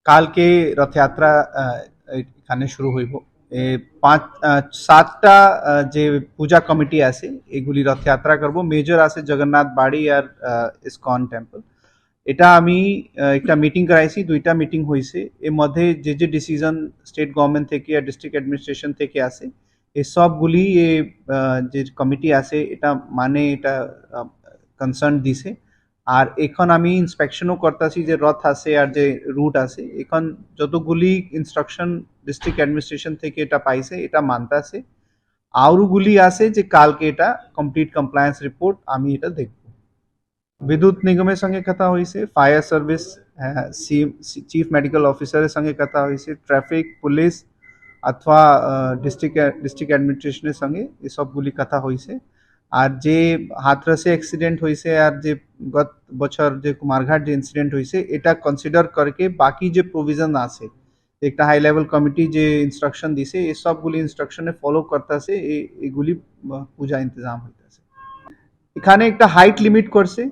কালকে রথযাত্রা এখানে শুরু হইব। 7টা যে পূজা কমিটি আছে এগুলি রথযাত্রা করব। মেজর আছে জগন্নাথ বাড়ি আর ইসকন টেম্পল। এটা আমি একটা মিটিং করাইছি, 2টা মিটিং হয়েছে। এর মধ্যে যে ডিসিশন স্টেট গভর্নমেন্ট থেকে আর ডিস্ট্রিক্ট অ্যাডমিনিস্ট্রেশন থেকে আছে এই সবগুলি যে কমিটি আছে এটা মানে এটা কনসার্ন দিছে। আর এখন আমি ইন্সপেকশনও করতেছি যে রথ আছে আর যে রুট আছে এখন যতগুলি ইনস্ট্রাকশন ডিস্ট্রিক্ট অ্যাডমিনিস্ট্রেশন থেকে এটা পাইছে এটা মানতেছে। আরোগুলি আছে যে কালকে এটা কমপ্লিট কমপ্লায়েন্স রিপোর্ট আমি এটা দেখব। বিদ্যুৎ নিগমের সঙ্গে কথা হয়েছে, ফায়ার সার্ভিস চিফ মেডিকেল অফিসারের সঙ্গে কথা হয়েছে, ট্রাফিক পুলিশ অথবা ডিস্ট্রিক্ট অ্যাডমিনিস্ট্রেশনের সঙ্গে এসবগুলি কথা হয়েছে। আর যে হাথরসে অ্যাক্সিডেন্ট হয়েছে আর যে গত বছর যে কুমারঘাট যে ইনসিডেন্ট হয়েছে এটা কনসিডার করকে বাকি যে প্রভিজন আছে একটা হাই লেভেল কমিটি যে ইনস্ট্রাকশন দিছে এই সবগুলি ইনস্ট্রাকশনে ফলো করতেছে, এগুলি পূজা ইন্তজাম হইতেছে। এখানে একটা হাইট লিমিট করছে,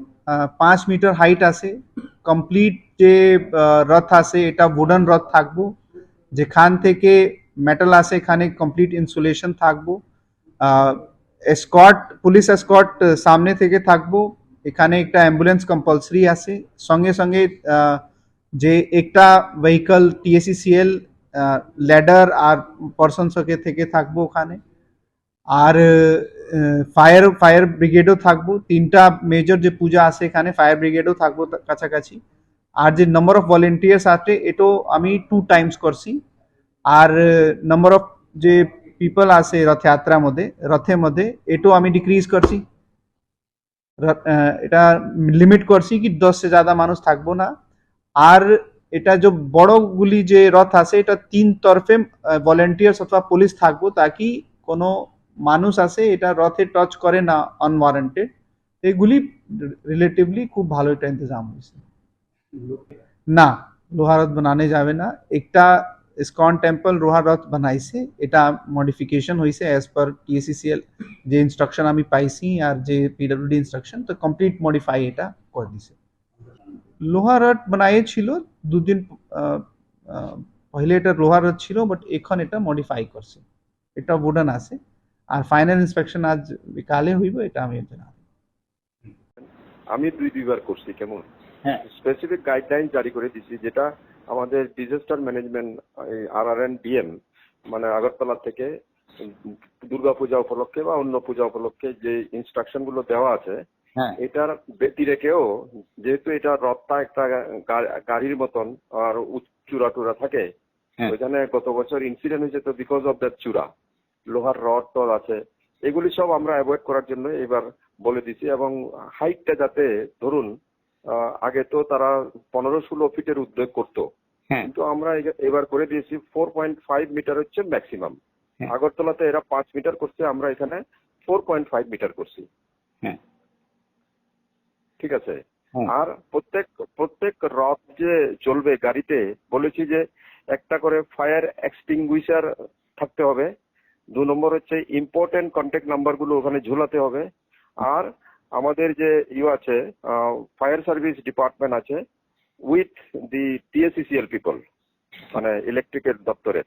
5 মিটার হাইট আছে। কমপ্লিট যে রথ আছে এটা উডেন রথ থাকবো, যেখান থেকে মেটাল আছে এখানে কমপ্লিট ইনসুলেশন থাকবো। এসকর্ট পুলিশ এসকর্ট সামনে থেকে থাকবো। এখানে একটা অ্যাম্বুলেন্স কম্পালসারি আছে। সঙ্গে সঙ্গে যে একটা ভেহিকল টিএসিসিএল ল্যাডার আর পার্সন থেকে থাকবো ওখানে। আর ফায়ার ব্রিগেডও থাকবো। 3টা মেজর যে পূজা আছে এখানে ফায়ার ব্রিগেডও থাকবো কাছাকাছি। আর যে নাম্বার অফ ভলেন্টিয়ার্স আছে এটাও আমি 2 টাইমস করছি। আর নাম্বার অফ যে পিপল আছে রথের মধ্যে এটাও আমি ডিক্রিজ করছি। এটা লিমিট করছি কি 10 से ज्यादा মানুষ থাকবো না। আর এটা যে বড়গুলি যে রথ আছে এটা 3 তরফে ভলেন্টিয়ার্স অথবা পুলিশ থাকবো তাকি কোনো মানুষ আছে এটা রথে টাচ করে না আনওয়ারেন্টেড। এগুলি রিলেটিভলি খুব ভালো এটা ইন্তজাম হয়েছে। না, লোহা রথ বানানে যাবে না। একটা ইসকন টেম্পল লোহা রথ বানাইছে, এটা মডিফিকেশন হয়েছে অ্যাজ পার টিএসিসিএল যে ইনস্ট্রাকশন আমি পাইছি আর যে পিডব্লিউডি ইনস্ট্রাকশন তো কমপ্লিট মডিফাই এটা করে দিছে। লোহা রথ বানাই ছিল 2 দিন পহলে এটা লোহা রথ ছিল বাট এখন এটা মডিফাই করছে, এটা উডেন আছে। আর ফাইনাল ইন্সপেকশন আজ বিকালে হইব, এটা আমি জানাবো। আমি দুইবার করছি কেমন হ্যাঁ, স্পেসিফিক গাইডলাইন জারি করে দিছি যেটা আমাদের ডিজাস্টার ম্যানেজমেন্ট RRNDM মানে আগরতলা থেকে দুর্গাপূজা উপলক্ষে বা অন্য পূজা উপলক্ষে যে ইনস্ট্রাকশন গুলো দেওয়া আছে এটার ব্যতি রেখেও যেহেতু এটা রথটা একটা গাড়ির মতন আর চূড়া টুরা থাকে ওইখানে গত বছর ইনসিডেন্ট হয়েছে তো বিকজ অফ দ্যাট চূড়া লোহার রড টড আছে এগুলি সব আমরা অ্যাভয়েড করার জন্য এবার বলে দিছি। এবং হাইটটা যাতে ধরুন আগে তো তারা 15-16 ফিটের উদ্যোগ করতো, কিন্তু আমরা এবার করে দিয়েছি 4.5 মিটার হচ্ছে ম্যাক্সিমাম। আগরতলাতে এরা 5 মিটার করছে, আমরা এখানে 4.5 মিটার করছি। ঠিক আছে। আর প্রত্যেক রথ যে চলবে গাড়িতে বলেছি যে একটা করে ফায়ার এক্সটিংগুইশার থাকতে হবে। 2 নম্বর হচ্ছে ইম্পর্টেন্ট কন্ট্যাক্ট নাম্বার গুলো ওখানে ঝুলাতে হবে। আর আমাদের যে আছে ফায়ার সার্ভিস ডিপার্টমেন্ট আছে উইথ দি টিএসিসিএল পিপল মানে ইলেকট্রিকের দপ্তরের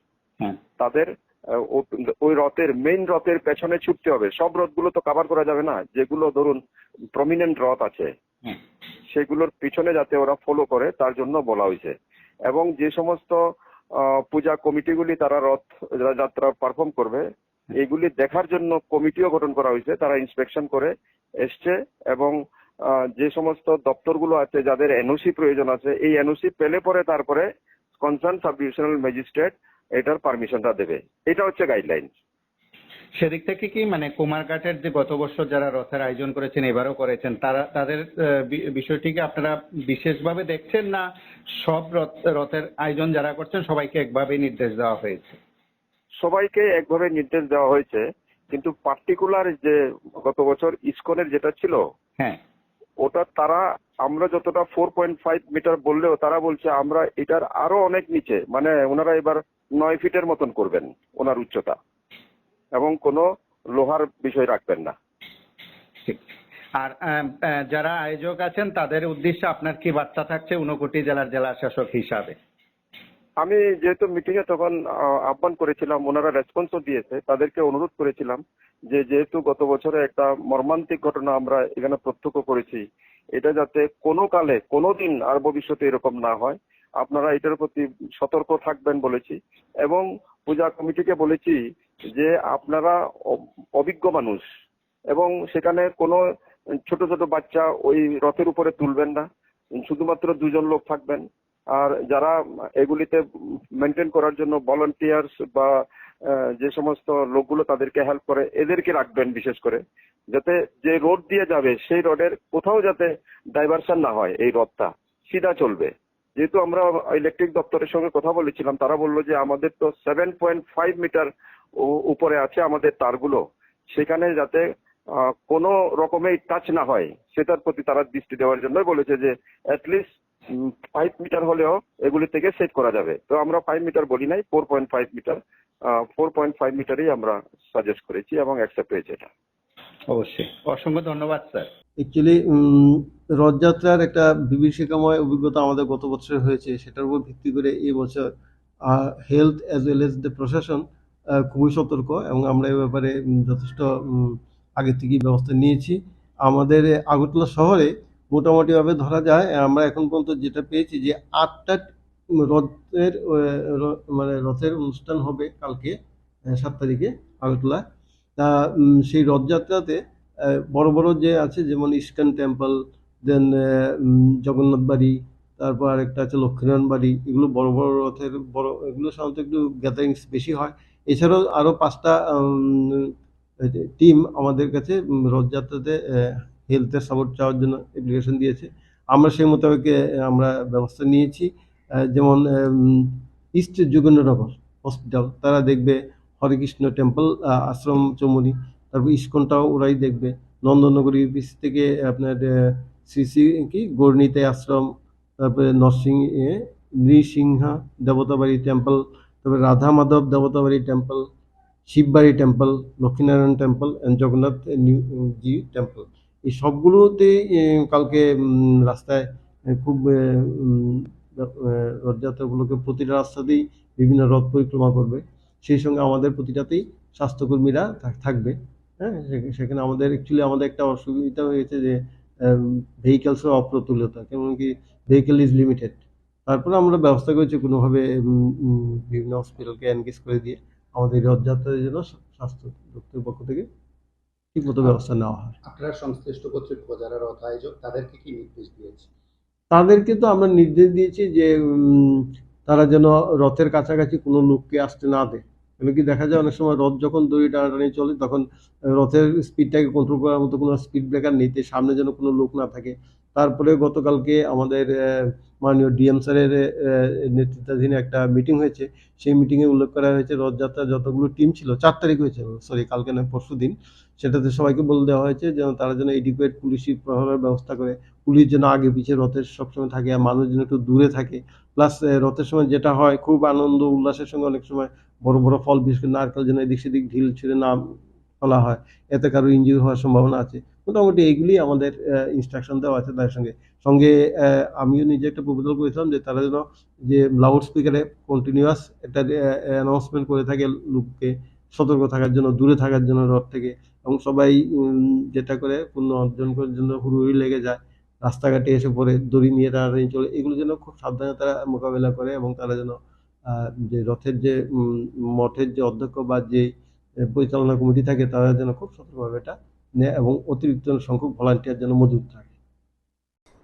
তাদের ওই রথের মেইন রথের পেছনে ছুটতে হবে। সব রথগুলো তো কভার করা যাবে না, যেগুলো ধরুন প্রমিনেন্ট রথ আছে সেগুলোর পিছনে যাতে ওরা ফলো করে তার জন্য বলা হয়েছে। এবং যে সমস্ত পূজা কমিটিগুলি তারা রথ যাত্রা পারফর্ম করবে এগুলি দেখার জন্য কমিটিও গঠন করা হয়েছে, তারা ইন্সপেকশন করে এসছে। এবং যে সমস্ত দপ্তরগুলো আছে যাদের এনওসি প্রয়োজন আছে এই এনওসি পেলে পরে তারপরে কনসার্ন সাব ডিভিশনাল ম্যাজিস্ট্রেট এটার পারমিশনটা দেবে। এটা হচ্ছে গাইডলাইন। সেদিক থেকে কি মানে কুমারঘাটের যে গত বছর যারা রথের আয়োজন করেছেন এবারও করেছেন তাদের বিষয়টিকে আপনারা বিশেষভাবে দেখছেন না সব রথের আয়োজন যারা করছেন সবাইকে একভাবে নির্দেশ দেওয়া হয়েছে? সবাইকে একভাবে নির্দেশ দেওয়া হয়েছে, কিন্তু পার্টিকুলার যে গত বছর ইসকনের যেটা ছিল ওটা তারা আমরা যতটা 4.5 মিটার বললেও তারা বলছে আমরা এটার আরো অনেক নিচে, মানে ওনারা এবার 9 ফিটের মতন করবেন ওনার উচ্চতা এবং কোনো লোহার বিষয় রাখবেন না। আর যারা আয়োজক আছেন তাদের উদ্দেশ্যে আপনার কি বার্তা থাকছে ঊনকোটি জেলার জেলা শাসক হিসাবে? আমি যেহেতু মিটিং এ তখন আহ্বান করেছিলাম, ওনারা রেসপন্সও দিয়েছে, তাদেরকে অনুরোধ করেছিলাম যে যেহেতু গত বছরে একটা মর্মান্তিক ঘটনা আমরা এখানে প্রত্যক্ষ করেছি, এটা যাতে কোনো কালে কোনোদিন আর ভবিষ্যতে এরকম না হয়, আপনারা এটার প্রতি সতর্ক থাকবেন বলেছি। এবং পূজা কমিটিকে বলেছি যে আপনারা অভিজ্ঞ মানুষ, এবং সেখানে কোনো ছোট ছোট বাচ্চা ওই রথের উপরে তুলবেন না, শুধুমাত্র 2জন লোক থাকবেন। আর যারা এগুলিতে মেনটেন করার জন্য ভলান্টিয়ার্স বা যে সমস্ত লোকগুলো তাদেরকে হেল্প করে এদেরকে রাখবেন, বিশেষ করে যাতে যে রোড দিয়ে যাবে সেই রোডের কোথাও যাতে ডাইভারশন না হয়, এই রথটা সিধা চলবে। যেহেতু আমরা ইলেকট্রিক দপ্তরের সঙ্গে কথা বলেছিলাম, তারা বললো যে আমাদের তো 7.5 মিটার উপরে আছে আমাদের তারগুলো, সেখানে যাতে কোনো রকমের টাচ না হয় সেটার প্রতি তারা দৃষ্টি দেওয়ার জন্য বলেছে যে অ্যাটলিস্ট 5 মিটার হলেও এগুলি থেকে সেট করা যাবে। তো আমরা 5 মিটার বলি নাই, 4.5 মিটার, 4.5 মিটারই আমরা সাজেস্ট করেছি এবং অ্যাকসেপ্ট হয়েছে এটা। অবশ্যই, অসংখ্য ধন্যবাদ স্যার। অ্যাকচুয়ালি রথযাত্রার একটা বিভীষিকাময় অভিজ্ঞতা আমাদের গত বছর হয়েছে, সেটার উপর ভিত্তি করে এই বছর health as well as the প্রশাসন খুবই সতর্ক, এবং আমরা এ ব্যাপারে যথেষ্ট আগে থেকেই ব্যবস্থা নিয়েছি। আমাদের আগরতলা শহরে মোটামুটিভাবে ধরা যায়, আমরা এখন পর্যন্ত যেটা পেয়েছি যে 8টা রথের মানে রথের অনুষ্ঠান হবে কালকে 7 তারিখে আগরতলা। তা সেই রথযাত্রাতে বড় বড় যে আছে, যেমন ইস্কন টেম্পল, দেন জগন্নাথ বাড়ি, তারপর আরেকটা আছে লক্ষ্মীনারায়ণ বাড়ি, এগুলো বড় বড় রথের বড়, এগুলো সাধারণত একটু গ্যাদারিংস বেশি হয়। এছাড়াও আরও 5টা টিম আমাদের কাছে রথযাত্রাতে হেলথের সাপোর্ট চাওয়ার জন্য অ্যাপ্লিকেশন দিয়েছে। আমরা সেই মোতাবেক আমরা ব্যবস্থা নিয়েছি। যেমন ইস্ট যোগেন্দ্রনগর হসপিটাল তারা দেখবে, হরেকৃষ্ণ টেম্পল আশ্রম চৌমুনি, তারপর ইস্কনটাও ওরাই দেখবে। নন্দননগর ইউপিসি থেকে আপনার শ্রী শ্রী কি গৌরনীতে আশ্রম, তারপরে নৃসিংহা দেবতাবাড়ি টেম্পল, তারপরে Radha Madhab Debotabari temple, Shivbari temple, Lakshminarayan temple and Jagannath ji temple, এই সবগুলোতেই কালকে রাস্তায় খুব রথযাত্রা উপলক্ষে প্রতিটা রাস্তাতেই বিভিন্ন রথ পরিক্রমা করবে। সেই সঙ্গে আমাদের প্রতিটাতেই স্বাস্থ্যকর্মীরা থাকবে। হ্যাঁ, সেখানে আমাদের অ্যাকচুয়ালি আমাদের একটা অসুবিধা হয়েছে যে ভেহিকেলসের অপ্রতুলতা, কেমন কি ভেহিকেল ইজ লিমিটেড। তারপরে আমরা ব্যবস্থা করেছি কোনোভাবে বিভিন্ন হসপিটালকে এনগেজ করে দিয়ে আমাদের রথযাত্রার জন্য স্বাস্থ্য দপ্তরের পক্ষ থেকে ঠিকমতো ব্যবস্থা নেওয়া হয়। আপনারা সংশ্লিষ্ট কর্তৃপক্ষ যারা রথ আয়োজক তাদেরকে কি নির্দেশ দিয়েছে? তাদেরকে তো আমরা নির্দেশ দিয়েছি যে তারা যেন রথের কাছাকাছি কোনো লোককে আসতে না দেয়। কেন কি দেখা যায় অনেক সময় রথ যখন দড়ি টানাটানি চলে তখন রথের স্পিডটাকে কন্ট্রোল করার মতো কোনো স্পিড ব্রেকার নেই, সামনে যেন কোনো লোক না থাকে। তারপরে গতকালকে আমাদের মাননীয় ডিএম স্যারের নেতৃত্বাধীনে একটা মিটিং হয়েছে, সেই মিটিংয়ে উল্লেখ করা হয়েছে রথযাত্রার যতগুলো টিম ছিল, 4 তারিখ হয়েছে, সরি কালকে নয় পরশু দিন, সেটাতে সবাইকে বলে দেওয়া হয়েছে যেন তারা যেন এডিকুয়েট পুলিশি প্রহরার ব্যবস্থা করে, পুলিশ যেন আগে পিছিয়ে রথের সবসময় থাকে, আর মানুষ যেন একটু দূরে থাকে। প্লাস রথের সময় যেটা হয় খুব আনন্দ উল্লাসের সঙ্গে অনেক সময় বড় বড় ফল, বিশেষ করে নারকেল যেন এদিক সেদিক ঢিল ছুঁড়ে না ফেলা হয়, এতে কারো ইনজুরি হওয়ার সম্ভাবনা আছে। মোটামুটি এইগুলি আমাদের ইনস্ট্রাকশন দেওয়া আছে। তার সঙ্গে সঙ্গে আমিও নিজে একটা প্রপোজাল করেছিলাম যে তারা যেন যে লাউড স্পিকারে কন্টিনিউয়াস একটা অ্যানাউন্সমেন্ট করে থাকে লোককে সতর্ক থাকার জন্য, দূরে থাকার জন্য রথ থেকে, এবং সবাই যেটা করে পূর্ণ অর্জন করার জন্য হুড়োহুড়ি লেগে যায়, রাস্তাঘাটে এসে পড়ে দড়ি নিয়ে টানাটানি চলে, এগুলো যেন খুব সাবধানে তারা মোকাবেলা করে, এবং তারা যেন যে রথের যে মঠের যে অধ্যক্ষ বা যে পরিচালনা কমিটি থাকে তারা যেন খুব সতর্কভাবে এটা নেয়, এবং অতিরিক্ত সংখ্যক ভলান্টিয়ার যেন মজুদ থাকে।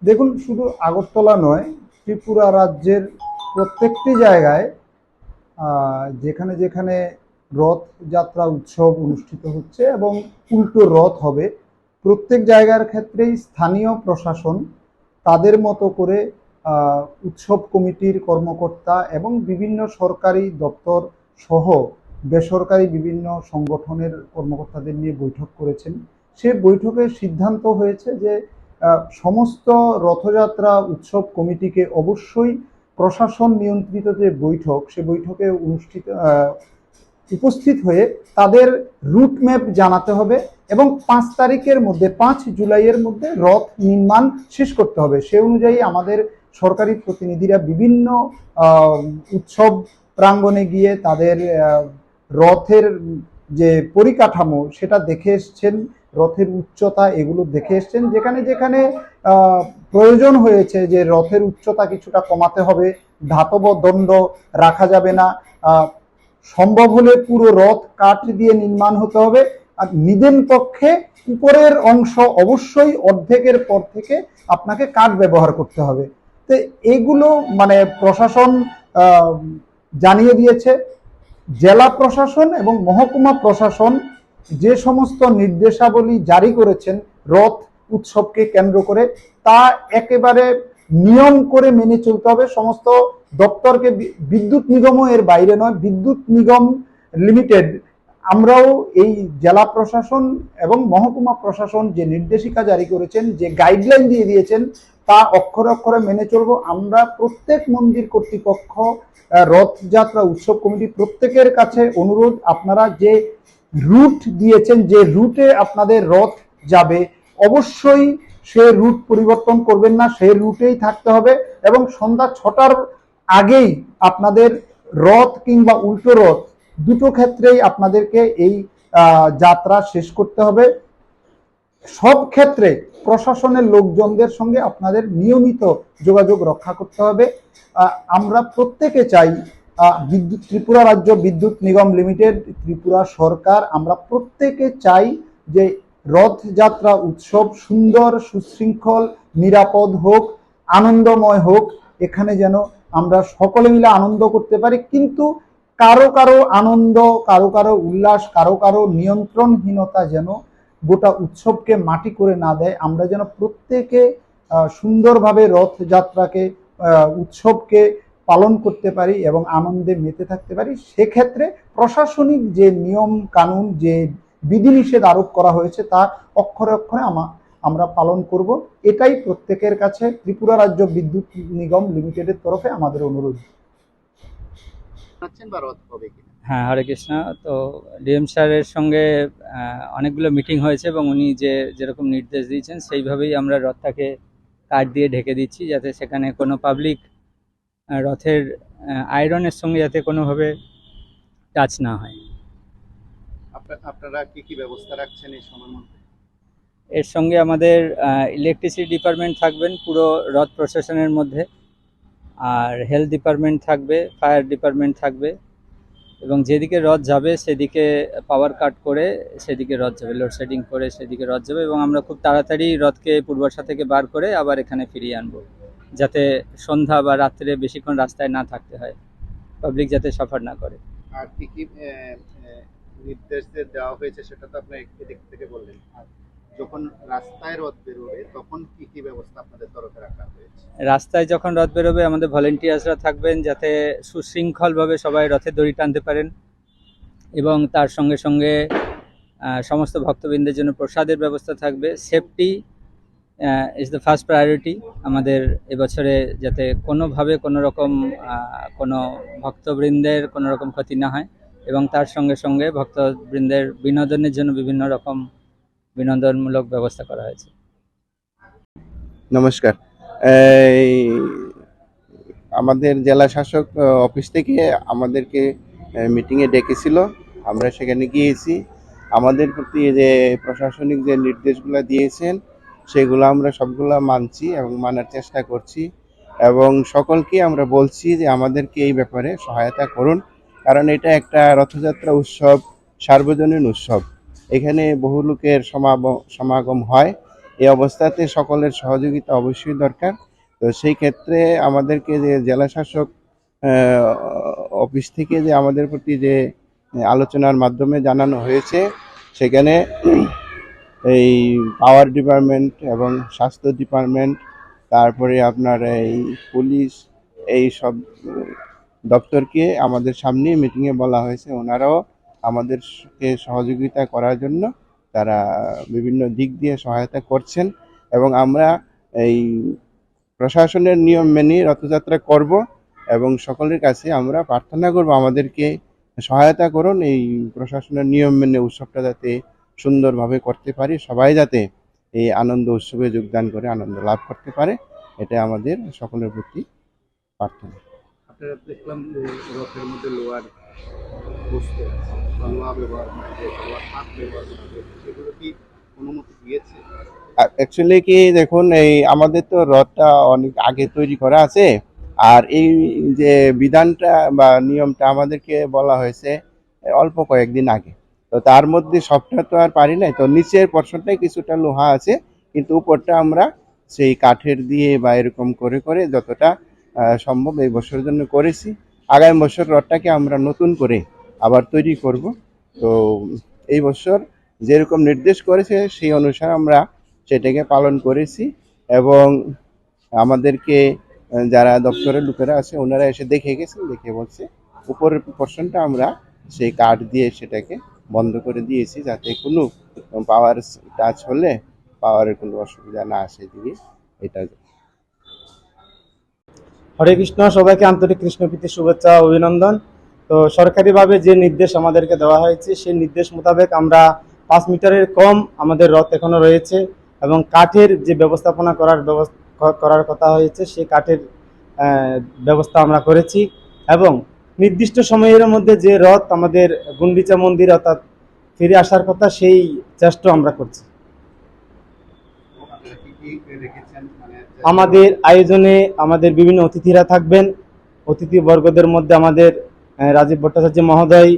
দেখুন, শুধু আগরতলা নয়, ত্রিপুরা রাজ্যের প্রত্যেকটি জায়গায় যেখানে যেখানে রথযাত্রা উৎসব অনুষ্ঠিত হচ্ছে এবং উল্টো রথ হবে, প্রত্যেক জায়গার ক্ষেত্রেই স্থানীয় প্রশাসন তাদের মতো করে উৎসব কমিটির কর্মকর্তা এবং বিভিন্ন সরকারি দপ্তর সহ বেসরকারি বিভিন্ন সংগঠনের কর্মকর্তাদের নিয়ে বৈঠক করেছেন। সে বৈঠকে সিদ্ধান্ত হয়েছে যে সমস্ত রথযাত্রা উৎসব কমিটিকে অবশ্যই প্রশাসন নিয়ন্ত্রিত যে বৈঠক, সে বৈঠকে উপস্থিত হয়ে তাদের রুট ম্যাপ জানাতে হবে এবং 5 তারিখের মধ্যে, 5 জুলাইয়ের মধ্যে রথ নির্মাণ শেষ করতে হবে। সে অনুযায়ী আমাদের সরকারি প্রতিনিধিরা বিভিন্ন উৎসব প্রাঙ্গণে গিয়ে তাদের রথের যে পরিকাঠামো সেটা দেখে এসছেন, রথের উচ্চতা এগুলো দেখে এসছেন। যেখানে যেখানে প্রয়োজন হয়েছে যে রথের উচ্চতা কিছুটা কমাতে হবে, ধাতব দণ্ড রাখা যাবে না, সম্ভব হলে পুরো রথ কাঠ দিয়ে নির্মাণ হতে হবে। আর নিদেন পক্ষে উপরের অংশ অবশ্যই অর্ধেকের পর থেকে আপনাকে কাঠ ব্যবহার করতে হবে। তো এগুলো মানে প্রশাসন জানিয়ে দিয়েছে। জেলা প্রশাসন এবং মহকুমা প্রশাসন যে সমস্ত নির্দেশাবলী জারি করেছেন রথ উৎসবকে কেন্দ্র করে, তা একেবারে নিয়ম করে মেনে চলতে হবে। সমস্ত দপ্তরকে, বিদ্যুৎ নিগমও এর বাইরে নয়, বিদ্যুৎ নিগম লিমিটেড আমরাও এই জেলা প্রশাসন এবং মহকুমা প্রশাসন যে নির্দেশিকা জারি করেছেন, যে গাইডলাইন দিয়ে দিয়েছেন, তা অক্ষরে অক্ষরে মেনে চলবো। আমরা প্রত্যেক মন্দির কর্তৃপক্ষ, রথযাত্রা উৎসব কমিটি প্রত্যেকের কাছে অনুরোধ, আপনারা যে রুট দিয়েছেন, যে রুটে আপনাদের রথ যাবে, অবশ্যই সে রুট পরিবর্তন করবেন না, সেই রুটেই থাকতে হবে। এবং সন্ধ্যা 6টার আগেই আপনাদের রথ কিংবা উল্টো রথ দুটো ক্ষেত্রেই আপনাদেরকে এই যাত্রা শেষ করতে হবে। সব ক্ষেত্রে প্রশাসনের লোকজনদের সঙ্গে আপনাদের নিয়মিত যোগাযোগ রক্ষা করতে হবে। আমরা প্রত্যেকে চাই, ত্রিপুরা রাজ্য বিদ্যুৎ নিগম লিমিটেড, ত্রিপুরা সরকার, আমরা প্রত্যেকে চাই যে রথযাত্রা উৎসব সুন্দর, সুশৃঙ্খল, নিরাপদ হোক, আনন্দময় হোক। এখানে যেন আমরা সকলে মিলে আনন্দ করতে পারি, কিন্তু কারো কারো আনন্দ, কারো কারো উল্লাস, কারো কারো নিয়ন্ত্রণহীনতা যেন গোটা উৎসবকে মাটি করে না দেয়। আমরা যেন প্রত্যেকে সুন্দরভাবে রথযাত্রাকে, উৎসবকে পালন করতে পারি এবং আনন্দে মেতে থাকতে পারি। সেক্ষেত্রে প্রশাসনিক যে নিয়ম কানুন, যে বিধিনিষেধ আরোপ করা হয়েছে, তা অক্ষরে অক্ষরে আমরা পালন করব। এটাই প্রত্যেকের কাছে ত্রিপুরা রাজ্য বিদ্যুৎ নিগম লিমিটেডের তরফে আমাদের অনুরোধ। বা রথ হবে কিনা? হ্যাঁ, হরে কৃষ্ণ। তো ডিএম স্যারের সঙ্গে অনেকগুলো মিটিং হয়েছে এবং উনি যেরকম নির্দেশ দিয়েছেন সেইভাবেই আমরা রথটাকে কাঠ দিয়ে ঢেকে দিচ্ছি, যাতে সেখানে কোনো পাবলিক রথের আয়রনের সঙ্গে যাতে কোনোভাবে টাচ না হয়। আপনারা কি কি ব্যবস্থা রাখছেন এই সময়ের মধ্যে? এর সঙ্গে আমাদের ইলেকট্রিসিটি ডিপার্টমেন্ট থাকবেন পুরো রথ প্রশাসনের মধ্যে, আর হেলথ ডিপার্টমেন্ট থাকবে, ফায়ার ডিপার্টমেন্ট থাকবে, এবং যেদিকে রথ যাবে সেদিকে পাওয়ার কাট করে সেদিকে রথ যাবে, লোডশেডিং করে সেদিকে রথ যাবে। এবং আমরা খুব তাড়াতাড়ি রথকে পূর্বাশা থেকে বার করে আবার এখানে ফিরিয়ে আনবো, যাতে সন্ধ্যা বা রাত্রে বেশিক্ষণ রাস্তায় না থাকতে হয়, পাবলিক যাতে সাফার না করে। আর কি কি নির্দেশ দেওয়া হয়েছে সেটা তো আপনি এদিক থেকে বললেন। আর যখন রাস্তায় রথ বেরোবে তখন কি কি ব্যবস্থা আপনাদের তরফে রাখা হয়েছে? রাস্তায় যখন রথ বেরোবে আমাদের ভলেন্টিয়ার্সরা থাকবেন, যাতে সুশৃঙ্খলভাবে সবাই রথের দড়ি টানতে পারেন, এবং তার সঙ্গে সঙ্গে সমস্ত ভক্তবৃন্দের জন্য প্রসাদের ব্যবস্থা থাকবে। Safety is the first priority আমাদের এবছরে, যাতে কোনোভাবে কোনো রকম কোনো ভক্তবৃন্দের কোনো রকম ক্ষতি না হয়, এবং তার সঙ্গে সঙ্গে ভক্তবৃন্দের বিনোদনের জন্য বিভিন্ন রকম বিনোদনমূলক ব্যবস্থা করা হয়েছে। নমস্কার। আমাদের জেলা শাসক অফিস থেকে আমাদেরকে মিটিংয়ে ডেকেছিল, আমরা সেখানে গিয়েছি। আমাদের প্রতি যে প্রশাসনিক যে নির্দেশগুলো দিয়েছেন সেগুলো আমরা সবগুলো মানছি এবং মানার চেষ্টা করছি, এবং সকলকে আমরা বলছি যে আমাদেরকে এই ব্যাপারে সহায়তা করুন, কারণ এটা একটা রথযাত্রা উৎসব, সার্বজনীন উৎসব, এখানে বহু লোকের সমাগম হয়। এই অবস্থাতে সকলের সহযোগিতা অবশ্যই দরকার। তো সেই ক্ষেত্রে আমাদেরকে যে জেলা শাসক অফিস থেকে যে আমাদের প্রতি যে আলোচনার মাধ্যমে জানানো হয়েছে, সেখানে এই পাওয়ার ডিপার্টমেন্ট এবং স্বাস্থ্য ডিপার্টমেন্ট, তারপরে আপনার এই পুলিশ, এই সব দপ্তরকে আমাদের সামনে মিটিংয়ে বলা হয়েছে। ওনারাও আমাদেরকে সহযোগিতা করার জন্য তারা বিভিন্ন দিক দিয়ে সহায়তা করছেন, এবং আমরা এই প্রশাসনের নিয়ম মেনে রথযাত্রা করব, এবং সকলের কাছে আমরা প্রার্থনা করব আমাদেরকে সহায়তা করুন, এই প্রশাসনের নিয়ম মেনে উৎসবটা যাতে সুন্দরভাবে করতে পারি, সবাই যাতে এই আনন্দ উৎসবে যোগদান করে আনন্দ লাভ করতে পারে। এটা আমাদের সকলের প্রতি প্রার্থনা। আপনারা দেখলাম যে রথের মধ্যে লোহার বস্তু আছে বা লোহা ব্যবহার করা হয়েছে, লোহার হাত ব্যবহার করা হয়েছে, সেগুলো কি অনুমতি দিয়েছে? অ্যাকচুয়ালি কি দেখুন, এই আমাদের তো রথটা অনেক আগে তৈরি করা আছে, আর এই যে বিধানটা বা নিয়মটা আমাদেরকে বলা হয়েছে অল্প কয়েকদিন আগে। তো তার মধ্যে সবটা তো আর পারি নাই, তো নিচের পোর্শনটাই কিছুটা লোহা আছে, কিন্তু উপরটা আমরা সেই কাঠের দিয়ে বা এরকম করে করে যতটা সম্ভব এই বছরের জন্য করেছি। আগামী বছর রথটাকে আমরা নতুন করে আবার তৈরি করব। তো এই বছর যেরকম নির্দেশ করেছে সেই অনুসারে আমরা সেটাকে পালন করেছি, এবং আমাদেরকে যারা দপ্তরের লোকেরা আছে ওনারা এসে দেখে গেছেন, দেখে বলছে উপরের পোর্শনটা আমরা সেই কাঠ দিয়ে সেটাকে বন্ধ করে দিয়েছি, যাতে কোনো পাওয়ার টাচ হলে পাওয়ারের কোনো অসুবিধা না আসে দিকে। এটা হরে কৃষ্ণ, সবাইকে আন্তরিক কৃষ্ণপ্রীতি শুভেচ্ছা ও অভিনন্দন। তো সরকারিভাবে যে নির্দেশ আমাদেরকে দেওয়া হয়েছে সেই নির্দেশ মোতাবেক আমরা 5 মিটারের কম আমাদের রথ এখনো রয়েছে, এবং কাঠের যে ব্যবস্থাপনা করার কথা হয়েছে সেই কাঠের ব্যবস্থা আমরা করেছি, এবং নির্দিষ্ট সময়ের মধ্যে যে রথ আমাদের গুন্ডিচা মন্দির অর্থাৎ ফিরে আসার কথা সেই চেষ্টা আমরা করছি। আপনারা কি কি রেখেছেন? মানে আমাদের আয়োজনে আমাদের বিভিন্ন অতিথিরা থাকবেন। অতিথিবর্গদের মধ্যে আমাদের রাজীব ভট্টাচার্য মহোদয়,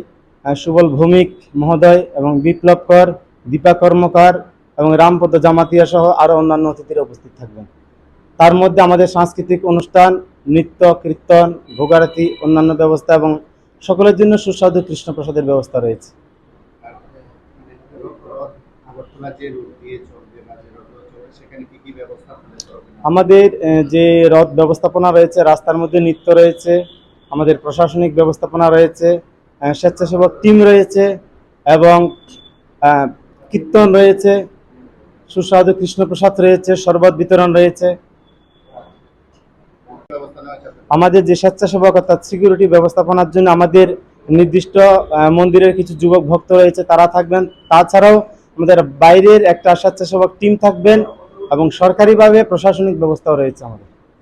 সুবল ভৌমিক মহোদয় এবং বিপ্লব কর, দীপা কর্মকার এবং রামপদ জামাতিয়া সহ আরও অন্যান্য অতিথিরা উপস্থিত থাকবেন। তার মধ্যে আমাদের সাংস্কৃতিক অনুষ্ঠান, নৃত্য, কীর্তন, ভোগারতি, অন্যান্য ব্যবস্থা এবং সকলের জন্য সুস্বাদু কৃষ্ণপ্রসাদের ব্যবস্থা রয়েছে। আর মানে রথ আগরতলা যে রুট দিয়ে চলবে বা যে রথ চলবে সেখানে কি কি ব্যবস্থা আপনাদের করবেন? আমাদের যে রথ ব্যবস্থাপনা রয়েছে, রাস্তার মধ্যে নৃত্য রয়েছে, আমাদের প্রশাসনিক ব্যবস্থাপনা রয়েছে, স্বেচ্ছাসেবক টিম রয়েছে এবং কীর্তন রয়েছে, সুস্বাদু কৃষ্ণপ্রসাদ রয়েছে, শরবত বিতরণ রয়েছে। ব্যবস্থা নেওয়া হয়েছে? আমাদের যে স্বেচ্ছাসেবক অর্থাৎ সিকিউরিটি ব্যবস্থাপনার জন্য আমাদের নির্দিষ্ট মন্দিরের কিছু যুবক ভক্ত রয়েছে, তারা থাকবেন। তাছাড়াও আমাদের বাইরের একটা স্বেচ্ছাসেবক টিম থাকবেন এবং সরকারিভাবে প্রশাসনিক ব্যবস্থাও রয়েছে আমাদের।